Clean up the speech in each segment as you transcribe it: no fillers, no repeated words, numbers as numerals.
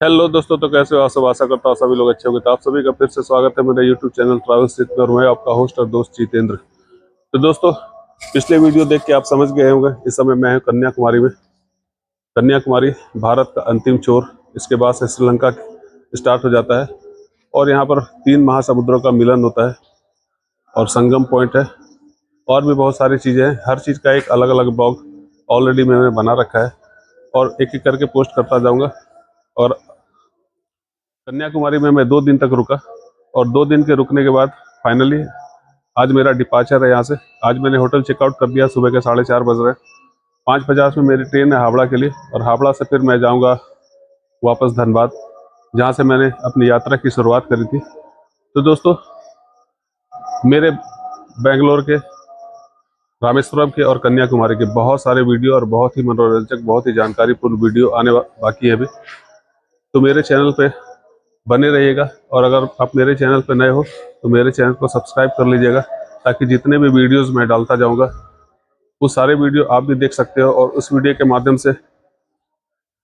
Hello दोस्तों, तो कैसे हो आप सब। आशा करता हूँ सभी लोग अच्छे होंगे। तो आप सभी का फिर से स्वागत है मेरे यूट्यूब चैनल ट्रैवल स्ट्रीट में, और मैं आपका होस्ट और दोस्त जितेंद्र। तो दोस्तों, पिछले वीडियो देख के आप समझ गए होंगे इस समय मैं हूँ कन्याकुमारी में। कन्याकुमारी भारत का अंतिम छोर, इसके बाद से श्रीलंका स्टार्ट हो जाता है और यहाँ पर 3 महासमुद्रों का मिलन होता है और संगम पॉइंट है। और भी बहुत सारी चीज़ें हैं, हर चीज़ का एक अलग अलग ब्लॉग ऑलरेडी मैंने बना रखा है और एक एक करके पोस्ट करता जाऊँगा। और कन्याकुमारी में मैं 2 दिन तक रुका और 2 दिन के रुकने के बाद फाइनली आज मेरा डिपार्चर है यहाँ से। आज मैंने होटल चेकआउट कर दिया, सुबह के 4:30 बज रहे हैं। 5:50 में मेरी ट्रेन है हावड़ा के लिए, और हावड़ा से फिर मैं जाऊँगा वापस धनबाद, जहाँ से मैंने अपनी यात्रा की शुरुआत करी थी। तो दोस्तों, मेरे बेंगलोर के, रामेश्वरम के और कन्याकुमारी के बहुत सारे वीडियो और बहुत ही मनोरंजक, बहुत ही जानकारीपूर्ण वीडियो आने बाकी है अभी। तो मेरे चैनल पे बने रहिएगा, और अगर आप मेरे चैनल पर नए हो तो मेरे चैनल को सब्सक्राइब कर लीजिएगा, ताकि जितने भी वीडियोस मैं डालता जाऊंगा वो सारे वीडियो आप भी देख सकते हो। और उस वीडियो के माध्यम से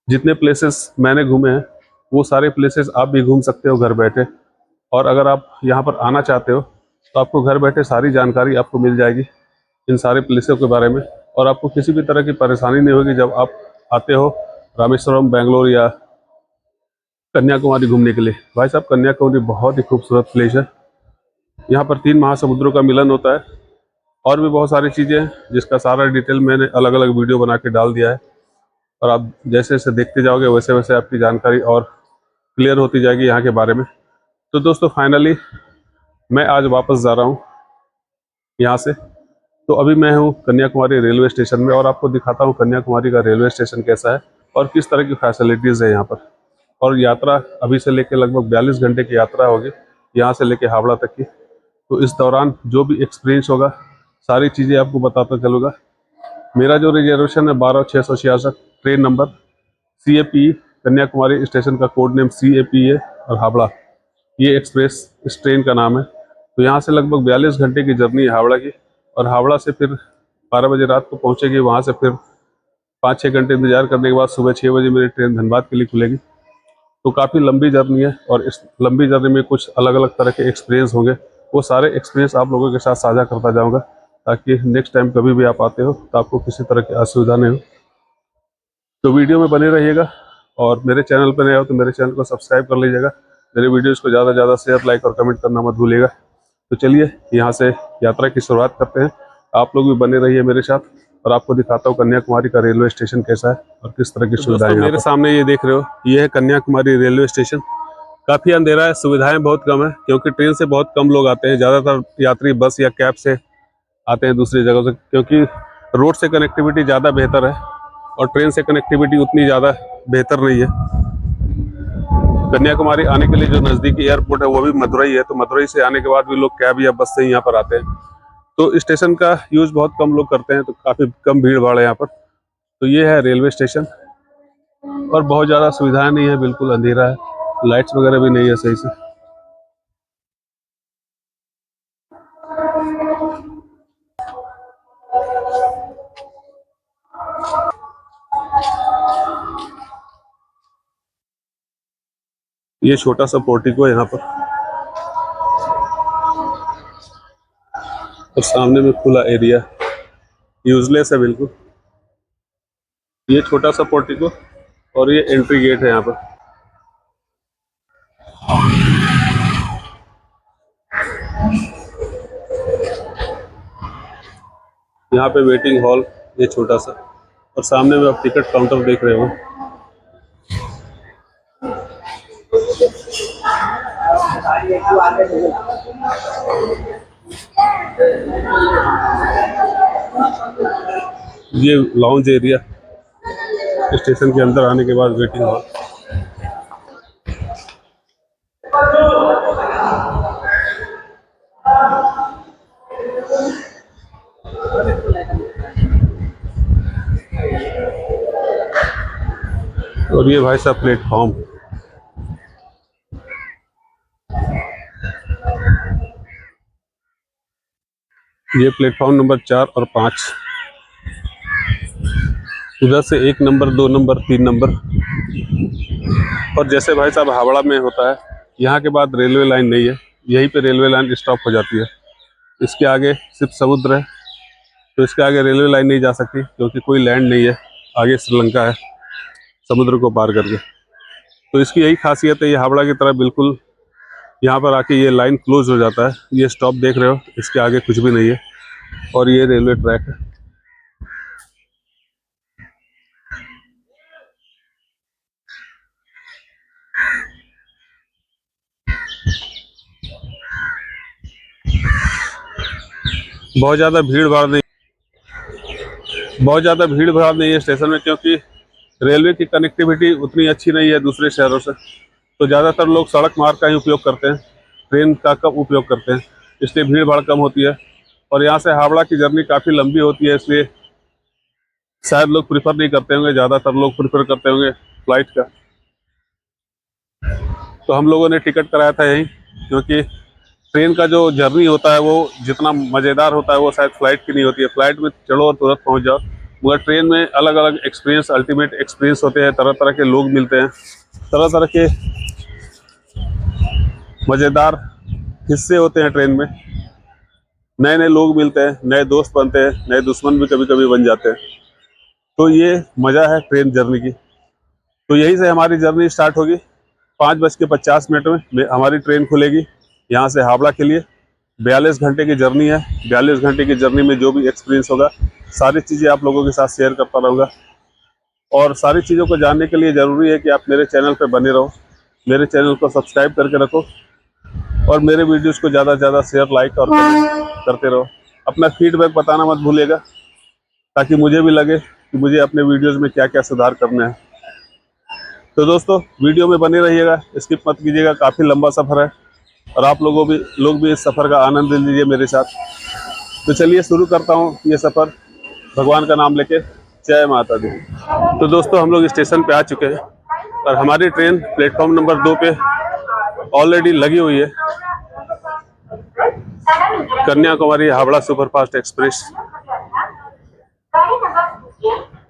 जितने प्लेसेस मैंने घूमे हैं वो सारे प्लेसेस आप भी घूम सकते हो घर बैठे। और अगर आप यहाँ पर आना चाहते हो तो आपको घर बैठे सारी जानकारी आपको मिल जाएगी इन सारे प्लेसों के बारे में, और आपको किसी भी तरह की परेशानी नहीं होगी जब आप आते हो रामेश्वरम, बेंगलोर या कन्याकुमारी घूमने के लिए। भाई साहब, कन्याकुमारी बहुत ही खूबसूरत प्लेस है। यहाँ पर 3 महासमुद्रों का मिलन होता है और भी बहुत सारी चीज़ें हैं जिसका सारा डिटेल मैंने अलग अलग वीडियो बना के डाल दिया है। और आप जैसे जैसे देखते जाओगे वैसे वैसे आपकी जानकारी और क्लियर होती जाएगी यहाँ के बारे में। तो दोस्तों, फाइनली मैं आज वापस जा रहा हूँ यहाँ से। तो अभी मैं हूँ कन्याकुमारी रेलवे स्टेशन में, और आपको दिखाता हूँ कन्याकुमारी का रेलवे स्टेशन कैसा है और किस तरह की फैसिलिटीज़ है यहाँ पर। और यात्रा अभी से लेके लगभग 42 घंटे की यात्रा होगी यहाँ से लेके हावड़ा तक की। तो इस दौरान जो भी एक्सपीरियंस होगा सारी चीज़ें आपको बताता चलूँगा। मेरा जो रिजर्वेशन है 12/666 train number CAPE, Kanyakumari station का कोड नेम CAPE और हावड़ा, ये एक्सप्रेस इस ट्रेन का नाम है। तो यहाँ से लगभग 42 घंटे की जर्नी है हावड़ा की, और हावड़ा से फिर 12 बजे रात को पहुँचेगी। वहाँ से फिर 5-6 घंटे इंतजार करने के बाद सुबह 6 बजे मेरी ट्रेन धनबाद के लिए खुलेगी। तो काफ़ी लंबी जर्नी है, और इस लंबी जर्नी में कुछ अलग अलग तरह के एक्सपीरियंस होंगे। वो सारे एक्सपीरियंस आप लोगों के साथ साझा करता जाऊंगा, ताकि नेक्स्ट टाइम कभी भी आप आते हो तो आपको किसी तरह की असुविधा नहीं हो। तो वीडियो में बने रहिएगा, और मेरे चैनल पर नए हो तो मेरे चैनल को सब्सक्राइब कर लीजिएगा। मेरे वीडियोज़ को ज़्यादा से ज़्यादा शेयर, लाइक और कमेंट करना मत भूलिएगा। तो चलिए यहाँ से यात्रा की शुरुआत करते हैं। आप लोग भी बने रहिए मेरे साथ, और आपको दिखाता हूँ कन्याकुमारी का रेलवे स्टेशन कैसा है और किस तरह की सुविधाएं मेरे सामने ये देख रहे हो, ये है कन्याकुमारी रेलवे स्टेशन। काफ़ी अंधेरा है, सुविधाएं बहुत कम है, क्योंकि ट्रेन से बहुत कम लोग आते हैं। ज़्यादातर यात्री बस या कैब से आते हैं दूसरी जगहों से, क्योंकि रोड से कनेक्टिविटी ज़्यादा बेहतर है और ट्रेन से कनेक्टिविटी उतनी ज़्यादा बेहतर नहीं है। कन्याकुमारी आने के लिए जो नज़दीकी एयरपोर्ट है वो भी मदुरई है, तो मदुरई से आने के बाद भी लोग कैब या बस से ही यहाँ पर आते हैं। तो स्टेशन का यूज़ बहुत कम लोग करते हैं, तो काफ़ी कम भीड़ भाड़ है यहाँ पर। तो ये है रेलवे स्टेशन, और बहुत ज़्यादा सुविधाएं नहीं है, बिल्कुल अंधेरा है, लाइट्स वगैरह भी नहीं है सही से। ये छोटा सा पोर्टिको है यहाँ पर, और सामने में खुला एरिया, यूजलेस है बिल्कुल। ये छोटा सा पोर्टिको, और ये एंट्री गेट है यहाँ पर। यहाँ पे वेटिंग हॉल, ये छोटा सा, और सामने में आप टिकट काउंटर देख रहे हो। ये लाउंज एरिया, स्टेशन के अंदर आने के बाद वेटिंग हॉल। और ये भाई साहब प्लेटफॉर्म, ये प्लेटफॉर्म नंबर 4 और 5। उधर से 1 नंबर, 2 नंबर, 3 नंबर और जैसे भाई साहब हावड़ा में होता है, यहाँ के बाद रेलवे लाइन नहीं है, यहीं पे रेलवे लाइन स्टॉप हो जाती है। इसके आगे सिर्फ समुद्र है, तो इसके आगे रेलवे लाइन नहीं जा सकती क्योंकि कोई लैंड नहीं है, आगे श्रीलंका है समुद्र को पार करके। तो इसकी यही खासियत है, ये हावड़ा की तरह बिल्कुल यहाँ पर आके ये लाइन क्लोज हो जाता है। ये स्टॉप देख रहे हो, इसके आगे कुछ भी नहीं है और ये रेलवे ट्रैक है। बहुत ज़्यादा भीड़ भाड़ नहीं, बहुत ज़्यादा भीड़ भाड़ नहीं है स्टेशन में, क्योंकि रेलवे की कनेक्टिविटी उतनी अच्छी नहीं है दूसरे शहरों से। तो ज़्यादातर लोग सड़क मार्ग का ही उपयोग करते हैं, ट्रेन का कम उपयोग करते हैं, इसलिए भीड़ भाड़ कम होती है। और यहाँ से हावड़ा की जर्नी काफ़ी लंबी होती है, इसलिए शायद लोग प्रिफर नहीं करते होंगे, ज़्यादातर लोग प्रिफर करते होंगे फ्लाइट का। तो हम लोगों ने टिकट कराया था यहीं, क्योंकि ट्रेन का जो जर्नी होता है वो जितना मज़ेदार होता है वो शायद फ्लाइट की नहीं होती है। फ्लाइट में चढ़ो और तुरंत पहुंच जाओ, मगर ट्रेन में अलग अलग एक्सपीरियंस, अल्टीमेट एक्सपीरियंस होते हैं। तरह तरह के लोग मिलते हैं, तरह तरह के मज़ेदार हिस्से होते हैं ट्रेन में। नए नए लोग मिलते हैं, नए दोस्त बनते हैं, नए दुश्मन भी कभी कभी बन जाते हैं। तो ये मज़ा है ट्रेन जर्नी की। तो यहीं से हमारी जर्नी स्टार्ट होगी। 5:50 में हमारी ट्रेन खुलेगी यहाँ से हावड़ा के लिए। 42 घंटे की जर्नी है। 42 घंटे की जर्नी में जो भी एक्सपीरियंस होगा, सारी चीज़ें आप लोगों के साथ शेयर करता रहूँगा। और सारी चीज़ों को जानने के लिए ज़रूरी है कि आप मेरे चैनल पर बने रहो, मेरे चैनल को सब्सक्राइब करके रखो और मेरे वीडियोज़ को ज़्यादा से ज़्यादा शेयर, लाइक और कमेंट करते रहो। अपना फीडबैक बताना मत भूलिएगा, ताकि मुझे भी लगे कि मुझे अपने वीडियोज़ में क्या क्या सुधार करना है। तो दोस्तों, वीडियो में बने रहिएगा, स्किप मत कीजिएगा, काफ़ी लंबा सफ़र है और आप लोग भी इस सफ़र का आनंद लीजिए मेरे साथ। तो चलिए शुरू करता हूँ ये सफ़र भगवान का नाम लेके। जय माता दी। तो दोस्तों, हम लोग स्टेशन पे आ चुके हैं और हमारी ट्रेन प्लेटफॉर्म नंबर 2 पे ऑलरेडी लगी हुई है, कन्याकुमारी हावड़ा सुपरफास्ट एक्सप्रेस।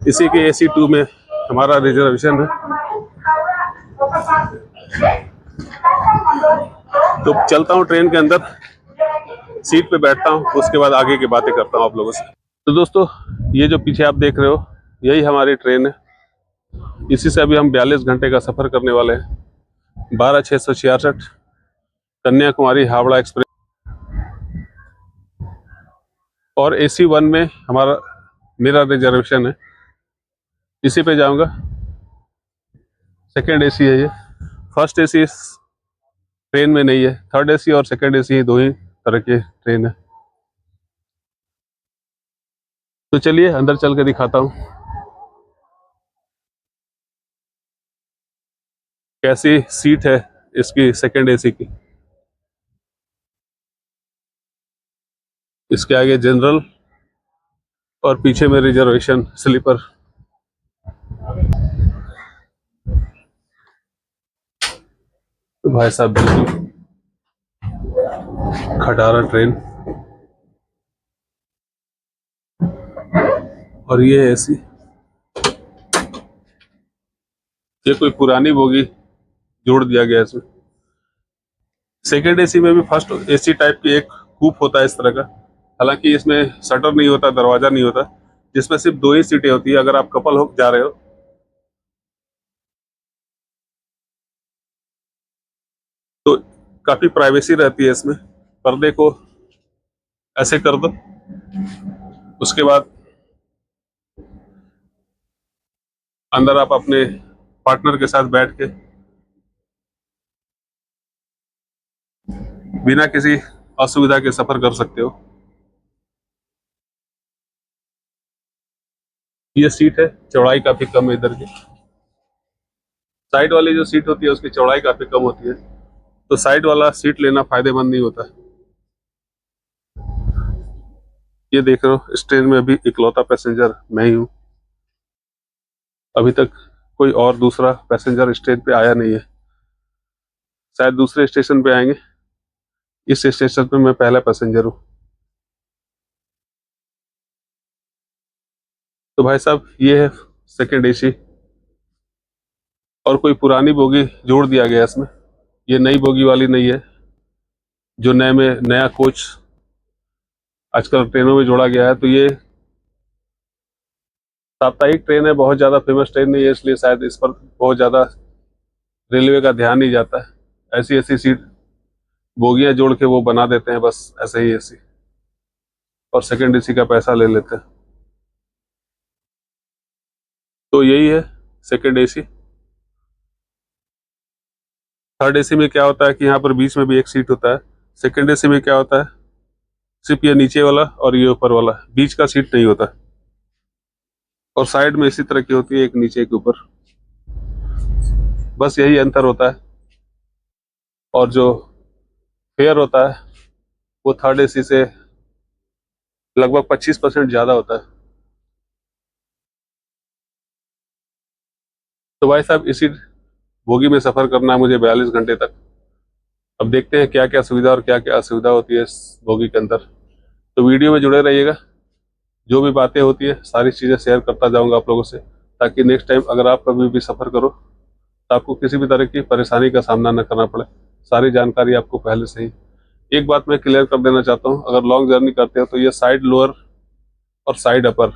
इसी के AC2 में हमारा रिजर्वेशन है। तो चलता हूँ ट्रेन के अंदर, सीट पे बैठता हूँ, उसके बाद आगे की बातें करता हूँ आप लोगों से। तो दोस्तों, ये जो पीछे आप देख रहे हो, यही हमारी ट्रेन है। इसी से अभी हम 42 घंटे का सफ़र करने वाले हैं। 12,666 कन्याकुमारी हावड़ा एक्सप्रेस। और AC1 में मेरा रिजर्वेशन है, इसी पे जाऊंगा। सेकंड AC है ये, फर्स्ट AC इस ट्रेन में नहीं है। थर्ड AC और सेकंड AC दो ही तरह के ट्रेन है। तो चलिए अंदर चल के दिखाता हूँ कैसी सीट है इसकी, सेकंड AC की। इसके आगे जनरल और पीछे में रिजर्वेशन स्लीपर। तो भाई साहब बिल्कुल खटारा ट्रेन। और ये AC, ये कोई पुरानी बोगी जोड़ दिया गया इसमें। सेकेंड AC में भी फर्स्ट AC टाइप की एक कूप होता है इस तरह का, हालांकि इसमें शटर नहीं होता, दरवाजा नहीं होता, जिसमें सिर्फ दो ही सीटें होती है। अगर आप कपल हो जा रहे हो तो काफी प्राइवेसी रहती है इसमें। पर्दे को ऐसे कर दो, उसके बाद अंदर आप अपने पार्टनर के साथ बैठ के बिना किसी असुविधा के सफर कर सकते हो। ये सीट है, चौड़ाई काफी कम है इधर की। साइड वाली जो सीट होती है उसकी चौड़ाई काफी कम होती है, तो साइड वाला सीट लेना फायदेमंद नहीं होता। ये देख रहे हो, इस ट्रेन में अभी इकलौता पैसेंजर मैं ही हूँ। अभी तक कोई और दूसरा पैसेंजर इस ट्रेन पे आया नहीं है, शायद दूसरे स्टेशन पे आएंगे। इस स्टेशन पे मैं पहला पैसेंजर हूँ। तो भाई साहब, ये है सेकंड AC। और कोई पुरानी बोगी जोड़ दिया गया है इसमें। ये नई बोगी वाली नहीं है, जो नए में नया कोच आजकल ट्रेनों में जोड़ा गया है। तो ये साप्ताहिक ट्रेन है, बहुत ज़्यादा फेमस ट्रेन नहीं है, इसलिए शायद इस पर बहुत ज़्यादा रेलवे का ध्यान नहीं जाता है। ऐसी ऐसी सीट बोगियां जोड़ के वो बना देते हैं, बस ऐसे ही ऐसी, और सेकंड एसी का पैसा ले लेते हैं। तो यही है सेकंड एसी। थर्ड एसी में क्या होता है कि यहाँ पर बीच में भी एक सीट होता है। सेकंड एसी में क्या होता है, सिर्फ ये नीचे वाला और ये ऊपर वाला, बीच का सीट नहीं होता। और साइड में इसी तरह की होती है, एक नीचे एक ऊपर, बस यही अंतर होता है। और जो फेयर होता है वो थर्ड एसी से लगभग 25% ज़्यादा होता है। तो भाई साहब, इसी बोगी में सफ़र करना है मुझे 42 घंटे तक। अब देखते हैं क्या क्या सुविधा और क्या क्या असुविधा होती है इस बोगी के अंदर। तो वीडियो में जुड़े रहिएगा, जो भी बातें होती है सारी चीज़ें शेयर करता जाऊंगा आप लोगों से, ताकि नेक्स्ट टाइम अगर आप कभी भी सफ़र करो तो आपको किसी भी तरह की परेशानी का सामना न करना पड़े। सारी जानकारी आपको पहले से ही। एक बात मैं क्लियर कर देना चाहता हूँ, अगर लॉन्ग जर्नी करते हो तो ये साइड लोअर और साइड अपर,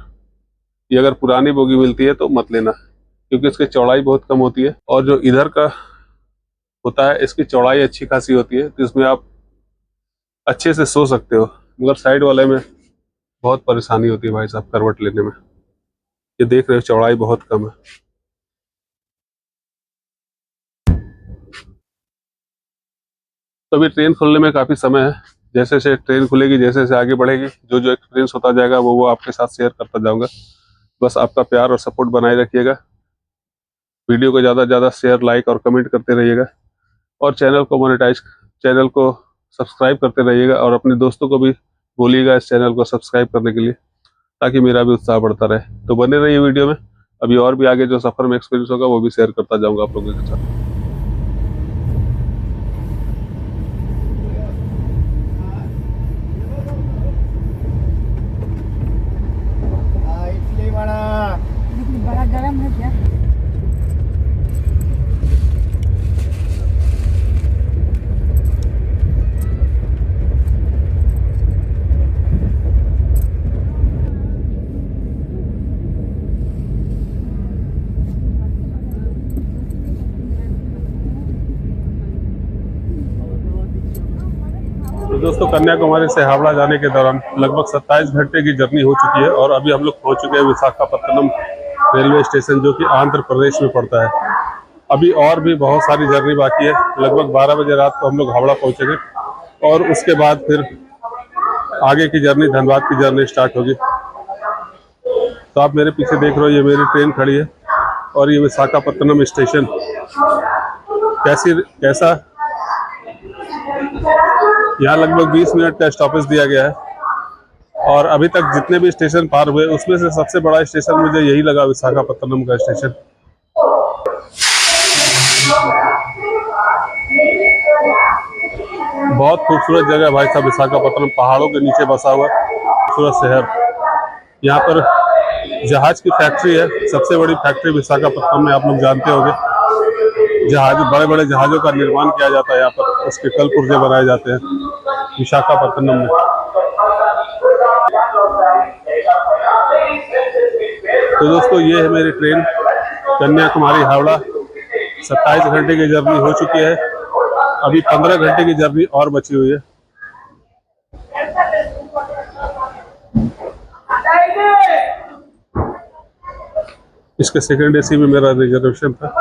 ये अगर पुरानी बोगी मिलती है तो मत लेना, क्योंकि इसकी चौड़ाई बहुत कम होती है। और जो इधर का होता है इसकी चौड़ाई अच्छी खासी होती है, तो इसमें आप अच्छे से सो सकते हो। मगर साइड वाले में बहुत परेशानी होती है भाई साहब करवट लेने में। ये देख रहे हो, चौड़ाई बहुत कम है। तो अभी ट्रेन खुलने में काफ़ी समय है। जैसे जैसे ट्रेन खुलेगी, जैसे जैसे आगे बढ़ेगी, जो जो एक्सपीरियंस होता जाएगा वो आपके साथ शेयर करता जाऊंगा। बस आपका प्यार और सपोर्ट बनाए रखिएगा। वीडियो को ज़्यादा से ज़्यादा शेयर, लाइक और कमेंट करते रहिएगा, और चैनल को सब्सक्राइब करते रहिएगा, और अपने दोस्तों को भी बोलिएगा इस चैनल को सब्सक्राइब करने के लिए, ताकि मेरा भी उत्साह बढ़ता रहे। तो बने रहिए वीडियो में। अभी और भी आगे जो सफ़र में एक्सपीरियंस होगा वो भी शेयर करता जाऊंगा आप लोगों के साथ। इडली बड़ा गरम है क्या? तो दोस्तों, कन्याकुमारी से हावड़ा जाने के दौरान लगभग 27 घंटे की जर्नी हो चुकी है, और अभी हम लोग पहुंच चुके हैं विशाखापत्तनम रेलवे स्टेशन, जो कि आंध्र प्रदेश में पड़ता है। अभी और भी बहुत सारी जर्नी बाकी है। लगभग 12 बजे रात को हम लोग हावड़ा पहुंचेंगे, और उसके बाद फिर आगे की जर्नी, धनबाद की जर्नी स्टार्ट होगी। तो आप मेरे पीछे देख रहे हो, ये मेरी ट्रेन खड़ी है, और ये विशाखापत्तनम स्टेशन कैसा, यहाँ लगभग 20 मिनट का स्टॉपेज दिया गया है। और अभी तक जितने भी स्टेशन पार हुए, उसमें से सबसे बड़ा स्टेशन मुझे यही लगा, विशाखापत्तनम का स्टेशन। बहुत खूबसूरत जगह है भाई साहब विशाखापत्तनम, पहाड़ों के नीचे बसा हुआ खूबसूरत शहर। यहाँ पर जहाज की फैक्ट्री है, सबसे बड़ी फैक्ट्री विशाखापत्तनम में, आप लोग जानते होंगे। बड़े बड़े जहाज़ों का निर्माण किया जाता है यहाँ पर, उसके कल पुर्जे बनाए जाते हैं विशाखापत्तनम में। तो दोस्तों, ये है मेरी ट्रेन कन्याकुमारी हावड़ा। 27 घंटे की जर्नी हो चुकी है, अभी 15 घंटे की जर्नी और बची हुई है। इसके सेकंड एसी में मेरा रिजर्वेशन था।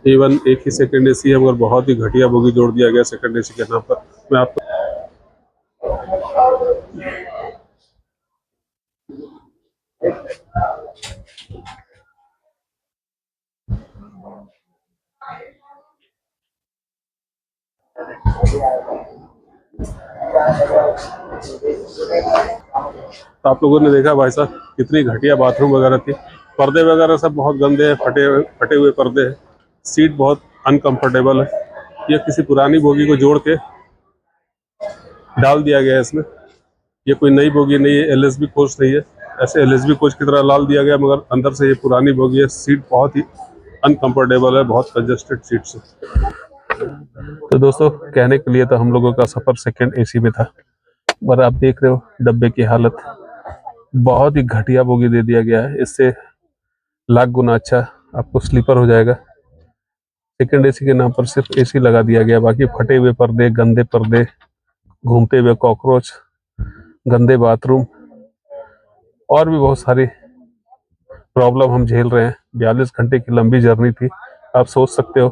इवन एक ही सेकंड एसी है, मगर बहुत ही घटिया बोगी जोड़ दिया गया सेकंड एसी के नाम पर। मैं आपको तो आप लोगों ने देखा भाई साहब, कितनी घटिया बाथरूम वगैरह थी। पर्दे वगैरह सब बहुत गंदे हैं, फटे हुए पर्दे हैं। सीट बहुत अनकंफर्टेबल है। ये किसी पुरानी बोगी को जोड़ के डाल दिया गया है इसमें। ये कोई नई बोगी नहीं है, एलएसबी कोच नहीं है। ऐसे एलएसबी कोच की तरह लाल दिया गया, मगर अंदर से ये पुरानी बोगी है। सीट बहुत ही अनकंफर्टेबल है, बहुत कंजेस्टेड सीट्स है। तो दोस्तों, कहने के लिए तो हम लोगों का सफर सेकंड एसी में था, पर आप देख रहे हो डब्बे की हालत, बहुत ही घटिया बोगी दे दिया गया है। इससे लाख गुना अच्छा आपको स्लीपर हो जाएगा। सेकंड एसी के नाम पर सिर्फ एसी लगा दिया गया, बाकी फटे हुए पर्दे, गंदे पर्दे, घूमते हुए कॉकरोच, गंदे बाथरूम और भी बहुत सारी प्रॉब्लम हम झेल रहे हैं। 42 घंटे की लंबी जर्नी थी। आप सोच सकते हो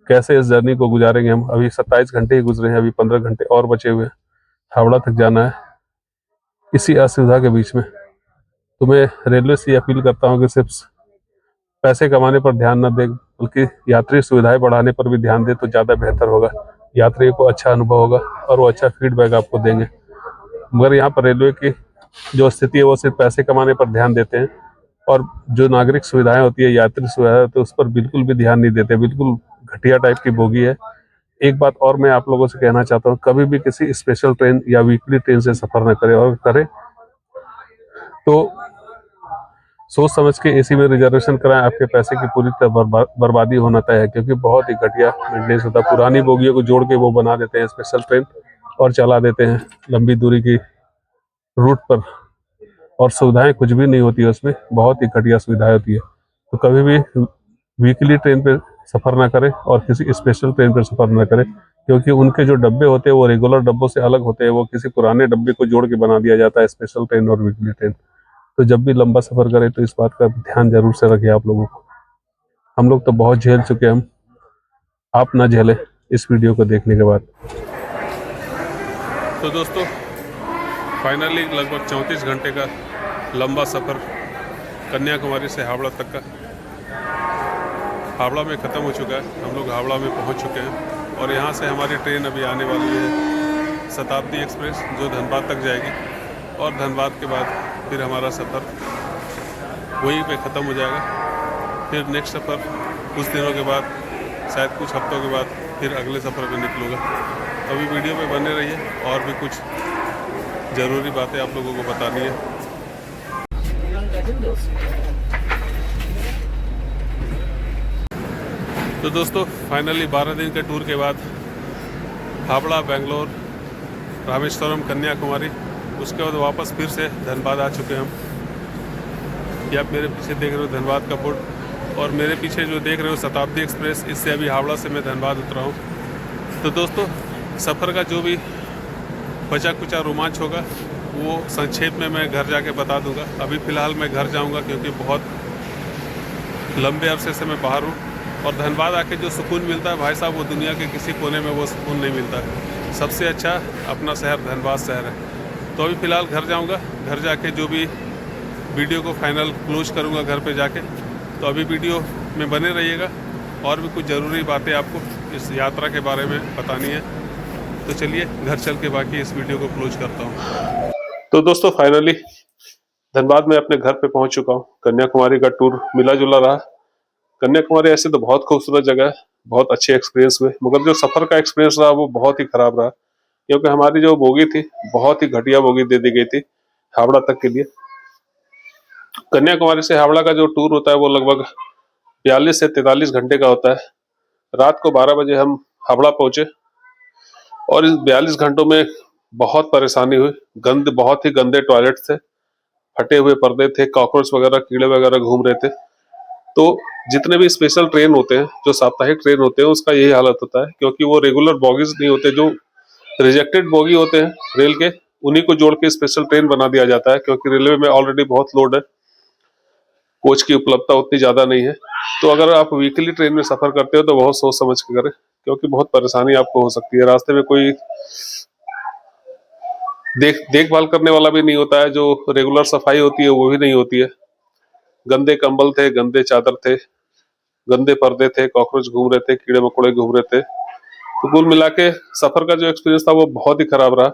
कैसे इस जर्नी को गुजारेंगे हम। अभी 27 घंटे ही गुजरे हैं, अभी 15 घंटे और बचे हुए हैं। हावड़ा तक जाना है। इसी असुविधा के बीच में तुम्हें रेलवे से अपील करता हूँ कि सिर्फ पैसे कमाने पर ध्यान न दे, बल्कि यात्री सुविधाएं बढ़ाने पर भी ध्यान दे तो ज़्यादा बेहतर होगा। यात्रियों को अच्छा अनुभव होगा और वो अच्छा फीडबैक आपको देंगे। मगर यहाँ पर रेलवे की जो स्थिति है वो सिर्फ पैसे कमाने पर ध्यान देते हैं, और जो नागरिक सुविधाएं होती है, यात्री सुविधाएं होती है, उस पर बिल्कुल भी ध्यान नहीं देते। बिल्कुल घटिया टाइप की बोगी है। एक बात और मैं आप लोगों से कहना चाहता हूँ, कभी भी किसी स्पेशल ट्रेन या वीकली ट्रेन से सफर न करें, और करें तो सोच समझ के एसी में रिजर्वेशन कराएं। आपके पैसे की पूरी तरह बर्बादी होना तय है, क्योंकि बहुत ही घटिया मेंटेनेंस होता है। पुरानी बोगियों को जोड़ के वो बना देते हैं स्पेशल ट्रेन और चला देते हैं लंबी दूरी की रूट पर, और सुविधाएं कुछ भी नहीं होती है उसमें, बहुत ही घटिया सुविधाएं होती है। तो कभी भी वीकली ट्रेन पे सफ़र ना करें और किसी स्पेशल ट्रेन पर सफ़र ना करें, क्योंकि उनके जो डब्बे होते हैं वो रेगुलर डब्बों से अलग होते हैं। वो किसी पुराने डब्बे को जोड़ के बना दिया जाता है स्पेशल ट्रेन और वीकली ट्रेन। तो जब भी लंबा सफ़र करें तो इस बात का ध्यान जरूर से रखें आप लोगों को। हम लोग तो बहुत झेल चुके हैं, हम आप ना झेलें इस वीडियो को देखने के बाद। तो दोस्तों, फाइनली लगभग 34 घंटे का लंबा सफ़र कन्याकुमारी से हावड़ा तक का हावड़ा में ख़त्म हो चुका है। हम लोग हावड़ा में पहुंच चुके हैं और यहाँ से हमारी ट्रेन अभी आने वाली है शताब्दी एक्सप्रेस, जो धनबाद तक जाएगी। और धनबाद के बाद फिर हमारा सफ़र वहीं पे ख़त्म हो जाएगा। फिर नेक्स्ट सफ़र कुछ दिनों के बाद, शायद कुछ हफ्तों के बाद फिर अगले सफ़र पे निकलूँगा। अभी वीडियो में बने रहिए, और भी कुछ ज़रूरी बातें आप लोगों को बतानी है। तो दोस्तों, फाइनली 12 दिन के टूर के बाद हावड़ा, बेंगलोर, रामेश्वरम, कन्याकुमारी, उसके बाद वापस फिर से धनबाद आ चुके हैं हम। ये आप मेरे पीछे देख रहे हो धनबाद का बोर्ड, और मेरे पीछे जो देख रहे हो शताब्दी एक्सप्रेस, इससे अभी हावड़ा से मैं धनबाद उतरा हूँ। तो दोस्तों, सफ़र का जो भी बचा कुचा रोमांच होगा वो संक्षेप में मैं घर जाके बता दूंगा। अभी फ़िलहाल मैं घर जाऊंगा, क्योंकि बहुत लंबे अरसे से मैं बाहर हूँ, और धनबाद आके जो सुकून मिलता है भाई साहब, वो दुनिया के किसी कोने में वो सुकून नहीं मिलता है। सबसे अच्छा अपना शहर धनबाद शहर है। तो अभी फ़िलहाल घर जाऊंगा, घर जाके जो भी वीडियो को फाइनल क्लोज करूंगा घर पे जाके। तो अभी वीडियो में बने रहिएगा, और भी कुछ ज़रूरी बातें आपको इस यात्रा के बारे में बतानी है। तो चलिए घर चल के बाकी इस वीडियो को क्लोज करता हूँ। तो दोस्तों, फाइनली धनबाद में अपने घर पे पहुंच चुका हूँ। कन्याकुमारी का टूर मिला जुला रहा। कन्याकुमारी ऐसे तो बहुत खूबसूरत जगह है, बहुत अच्छे एक्सपीरियंस हुए, मगर जो सफर का एक्सपीरियंस रहा वो बहुत ही खराब रहा, क्योंकि हमारी जो बोगी थी बहुत ही घटिया बोगी दे दी गई थी हावड़ा तक के लिए। कन्याकुमारी से हावड़ा का जो टूर होता है वो लगभग 42 से 43 घंटे का होता है। रात को 12 बजे हम हावड़ा पहुंचे, और इस 42 घंटों में बहुत परेशानी हुई। बहुत ही गंदे टॉयलेट थे, फटे हुए पर्दे थे, कॉकरोच वगैरह, कीड़े वगैरह घूम रहे थे। तो जितने भी स्पेशल ट्रेन होते हैं, जो साप्ताहिक ट्रेन होते हैं, उसका यही हालत होता है, क्योंकि वो रेगुलर बॉगीज नहीं होते। जो रिजेक्टेड बोगी होते हैं रेल के, उन्हीं को जोड़ के स्पेशल ट्रेन बना दिया जाता है, क्योंकि रेलवे में ऑलरेडी बहुत लोड है, कोच की उपलब्धता उतनी ज्यादा नहीं है। तो अगर आप वीकली ट्रेन में सफर करते हो तो बहुत सोच समझ के करें, क्योंकि बहुत परेशानी आपको हो सकती है। रास्ते में कोई देखभाल करने वाला भी नहीं होता है, जो रेगुलर सफाई होती है वो भी नहीं होती है। गंदे कंबल थे, गंदे चादर थे, गंदे पर्दे थे, कॉकरोच घूम रहे थे, कीड़े मकोड़े घूम रहे थे। तो कुल मिला के सफर का जो एक्सपीरियंस था वो बहुत ही खराब रहा।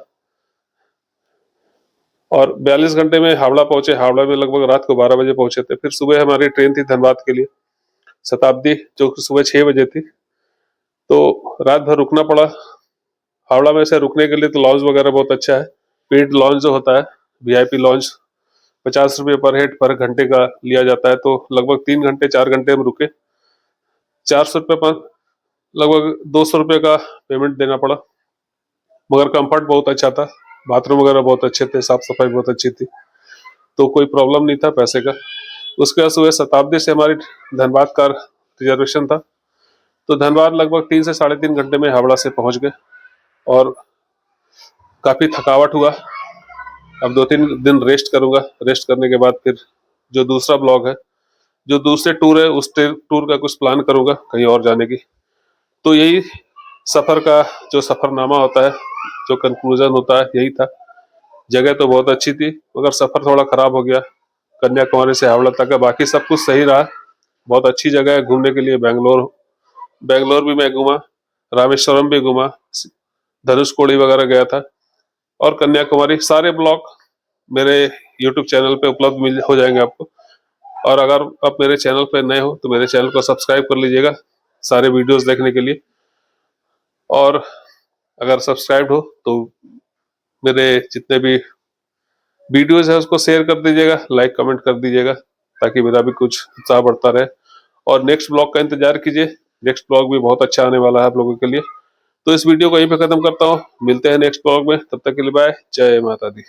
और 42 घंटे में हावड़ा पहुंचे। हावड़ा में लगभग रात को 12 बजे पहुंचे थे। फिर सुबह हमारी ट्रेन थी धनबाद के लिए, शताब्दी, जो कि सुबह 6 बजे थी। तो रात भर रुकना पड़ा हावड़ा में। से रुकने के लिए तो लॉन्च वगैरह बहुत अच्छा है। पेड लॉन्च जो होता है, वीआईपी लॉन्च, 50 रुपये पर हेड पर घंटे का लिया जाता है, तो लगभग 3 घंटे 4 घंटे हम रुके। 400 रुपये पर लगभग 200 रुपये का पेमेंट देना पड़ा, मगर कंफर्ट बहुत अच्छा था, बाथरूम वगैरह बहुत अच्छे थे, साफ सफाई बहुत अच्छी थी, तो कोई प्रॉब्लम नहीं था पैसे का। उसके बाद सुबह शताब्दी से हमारी धनबाद का रिजर्वेशन था, तो धनबाद लगभग 3 से 3.5 घंटे में हावड़ा से पहुंच गए और काफी थकावट हुआ। अब 2-3 दिन रेस्ट करूंगा, रेस्ट करने के बाद फिर जो दूसरा ब्लॉग है, जो दूसरे टूर है, उस टूर का कुछ प्लान करूंगा कहीं और जाने की। तो यही सफर का जो सफरनामा होता है, जो कंक्लूजन होता है, यही था। जगह तो बहुत अच्छी थी, मगर सफर थोड़ा खराब हो गया कन्याकुमारी से हावड़ा तक का। बाकी सब कुछ सही रहा, बहुत अच्छी जगह है घूमने के लिए। बेंगलोर भी मैं घूमा, रामेश्वरम भी घूमा, धनुषकोडी वगैरह गया था, और कन्याकुमारी। सारे ब्लॉग मेरे YouTube चैनल पे उपलब्ध हो जाएंगे आपको। और अगर आप मेरे चैनल पे नए हो तो मेरे चैनल को सब्सक्राइब कर लीजिएगा सारे वीडियोस देखने के लिए। और अगर सब्सक्राइब हो तो मेरे जितने भी वीडियोस है उसको शेयर कर दीजिएगा, लाइक कमेंट कर दीजिएगा, ताकि मेरा भी कुछ उत्साह बढ़ता रहे। और नेक्स्ट ब्लॉग का इंतजार कीजिए, नेक्स्ट ब्लॉग भी बहुत अच्छा आने वाला है आप लोगों के लिए। तो इस वीडियो को यहीं पे खत्म करता हूँ, मिलते हैं नेक्स्ट ब्लॉग में, तब तक के लिए बाय, जय माता दी।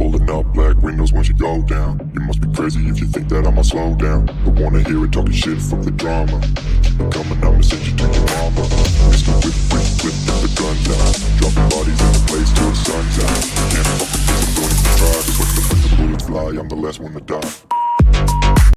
Pulling up black windows once you go down. You must be crazy if you think that I'ma slow down. But wanna hear it talking shit from the drama. Keep it coming, I'ma send you to your mama. Mr. Whip, whip, whip, get the guns out. Dropping bodies in the place till the sun's out. Can't fucking miss, I'm going to try. Just watch the bullets fly, I'm the last one to die.